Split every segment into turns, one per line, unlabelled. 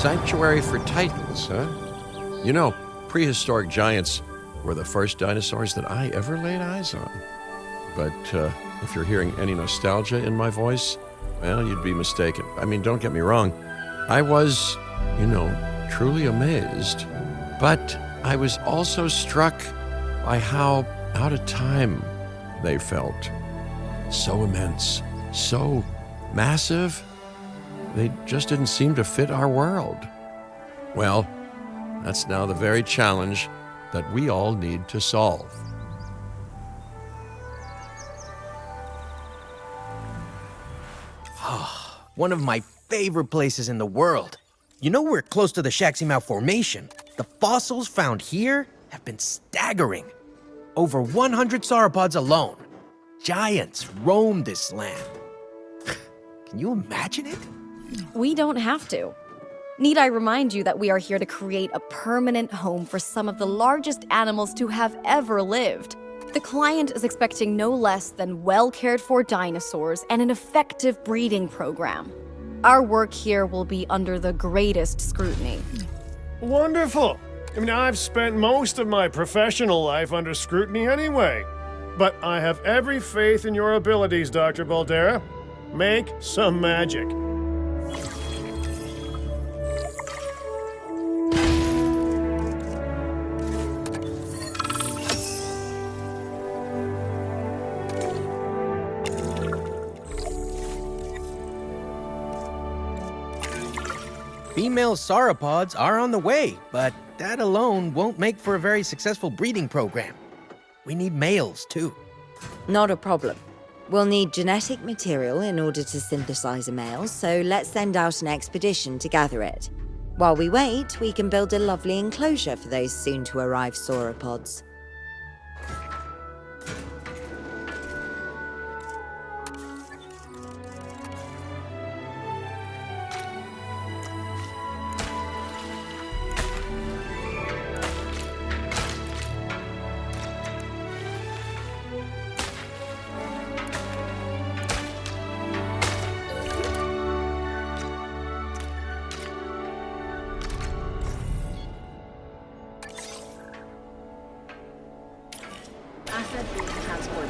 Sanctuary for Titans, huh? You know, prehistoric giants were the first dinosaurs that I ever laid eyes on. But if you're hearing any nostalgia in my voice, well, you'd be mistaken. I mean, don't get me wrong. I was, truly amazed. But I was also struck by how out of time they felt. So immense, so massive, they just didn't seem to fit our world. Well, that's now the very challenge that we all need to solve.
One of my favorite places in the world. You know we're close to the Shaximau Formation. The fossils found here have been staggering. Over 100 sauropods alone. Giants roam this land. Can you imagine it?
We don't have to. Need I remind you that we are here to create a permanent home for some of the largest animals to have ever lived? The client is expecting no less than well-cared-for dinosaurs and an effective breeding program. Our work here will be under the greatest scrutiny.
Wonderful! I mean, I've spent most of my professional life under scrutiny anyway. But I have every faith in your abilities, Dr. Baldera. Make some magic.
Female sauropods are on the way, but that alone won't make for a very successful breeding program. We need males, too.
Not a problem. We'll need genetic material in order to synthesize a male, so let's send out an expedition to gather it. While we wait, we can build a lovely enclosure for those soon-to-arrive sauropods.
Asset being transported.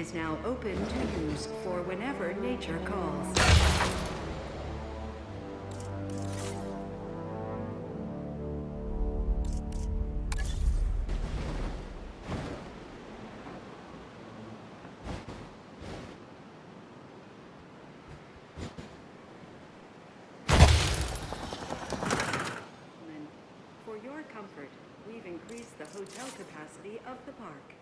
is now open to use for whenever nature calls. For your comfort, we've increased the hotel capacity of the park.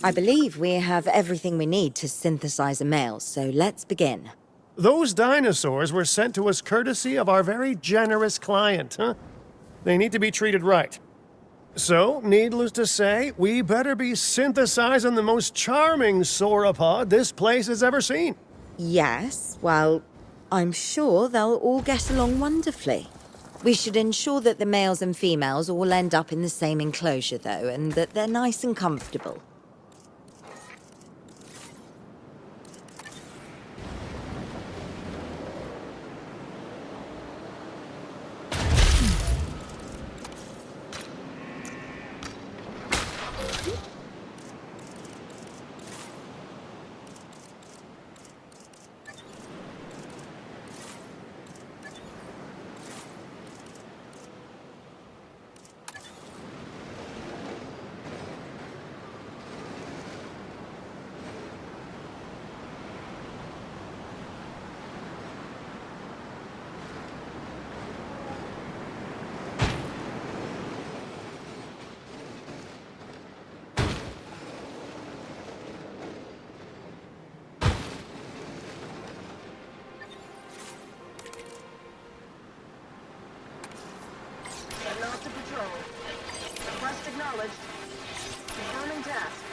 I believe we have everything we need to synthesize a male, so let's begin.
Those dinosaurs were sent to us courtesy of our very generous client, huh? They need to be treated right. So, needless to say, we better be synthesizing the most charming sauropod this place has ever seen.
Yes, well, I'm sure they'll all get along wonderfully. We should ensure that the males and females all end up in the same enclosure, though, and that they're nice and comfortable.
Not to patrol. Request acknowledged. Confirming task.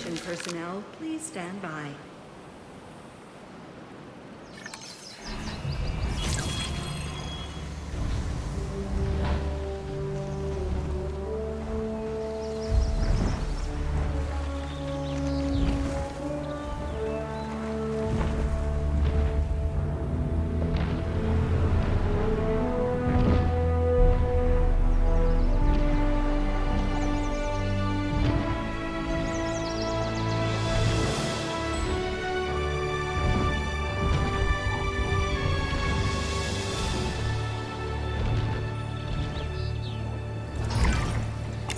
Mission personnel, please stand by.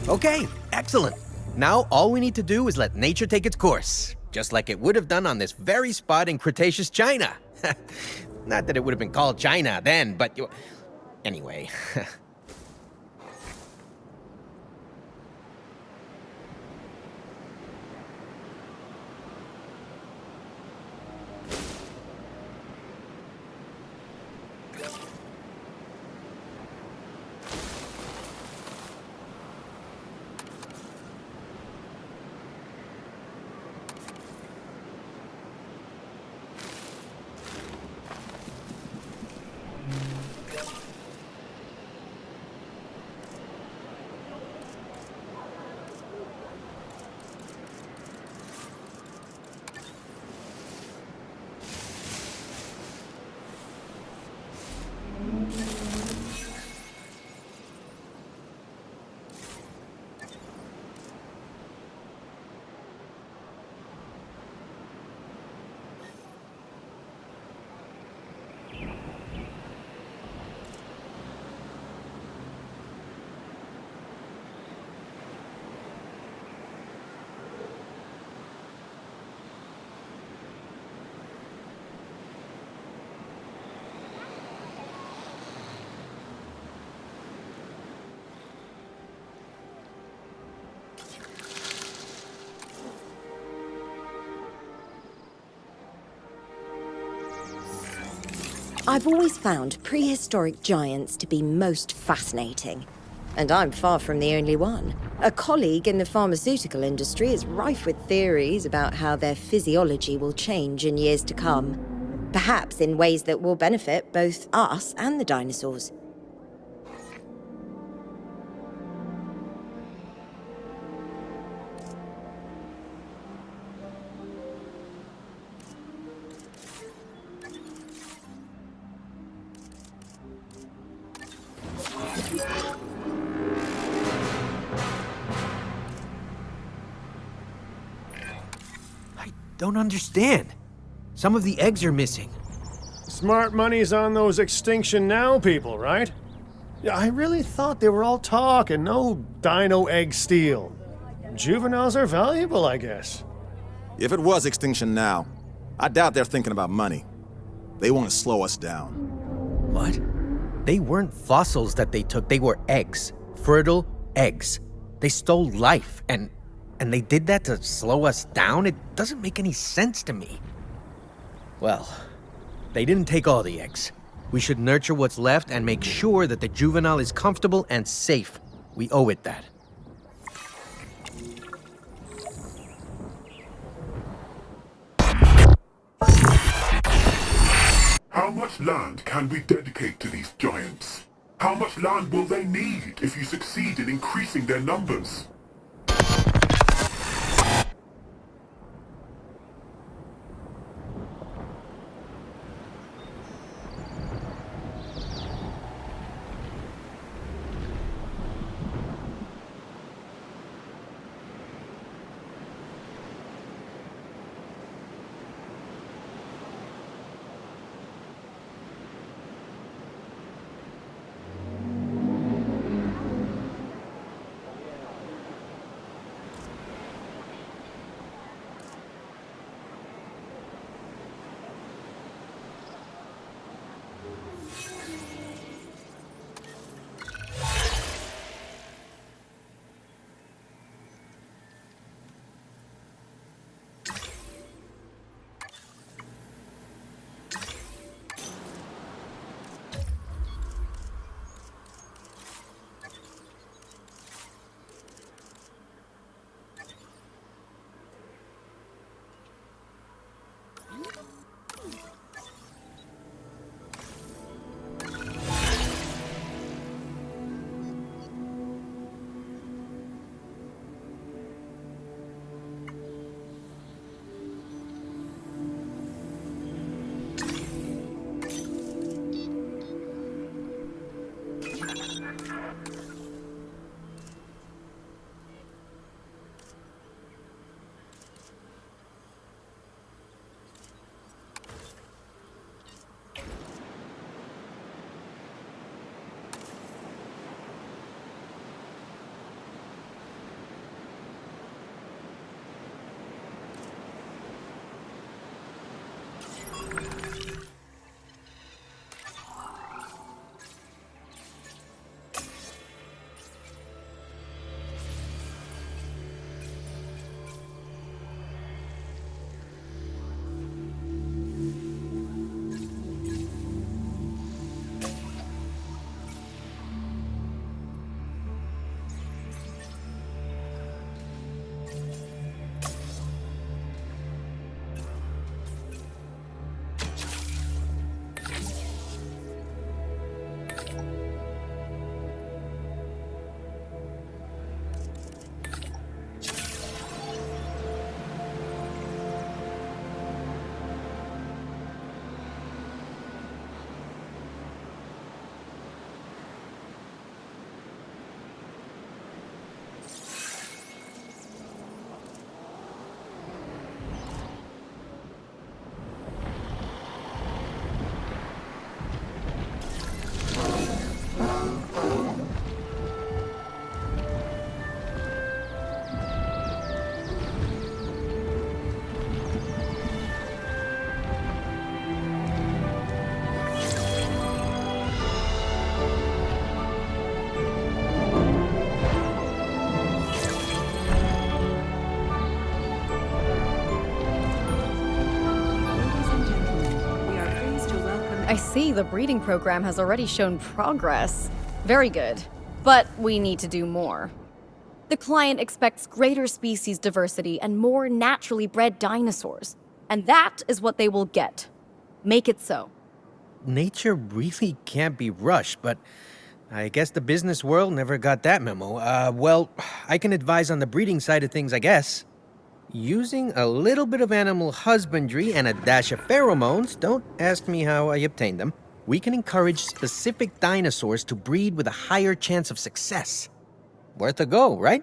Okay, excellent. Now all we need to do is let nature take its course, just like it would have done on this very spot in Cretaceous China. Not that it would have been called China then, but anyway.
I've always found prehistoric giants to be most fascinating. And I'm far from the only one. A colleague in the pharmaceutical industry is rife with theories about how their physiology will change in years to come. Perhaps in ways that will benefit both us and the dinosaurs.
Don't understand. Some of the eggs are missing.
Smart money's on those Extinction Now people, right? Yeah, I really thought they were all talk and no dino egg steal. Juveniles are valuable, I guess.
If it was Extinction Now, I doubt they're thinking about money. They want to slow us down.
What? They weren't fossils that they took, they were eggs. Fertile eggs. They stole life, and they did that to slow us down? It doesn't make any sense to me. Well, they didn't take all the eggs. We should nurture what's left and make sure that the juvenile is comfortable and safe. We owe it that.
How much land can we dedicate to these giants? How much land will they need if you succeed in increasing their numbers?
I see the breeding program has already shown progress. Very good. But we need to do more. The client expects greater species diversity and more naturally bred dinosaurs. And that is what they will get. Make it so.
Nature really can't be rushed, but I guess the business world never got that memo. Well, I can advise on the breeding side of things, I guess. Using a little bit of animal husbandry and a dash of pheromones, don't ask me how I obtained them, we can encourage specific dinosaurs to breed with a higher chance of success. Worth a go, right?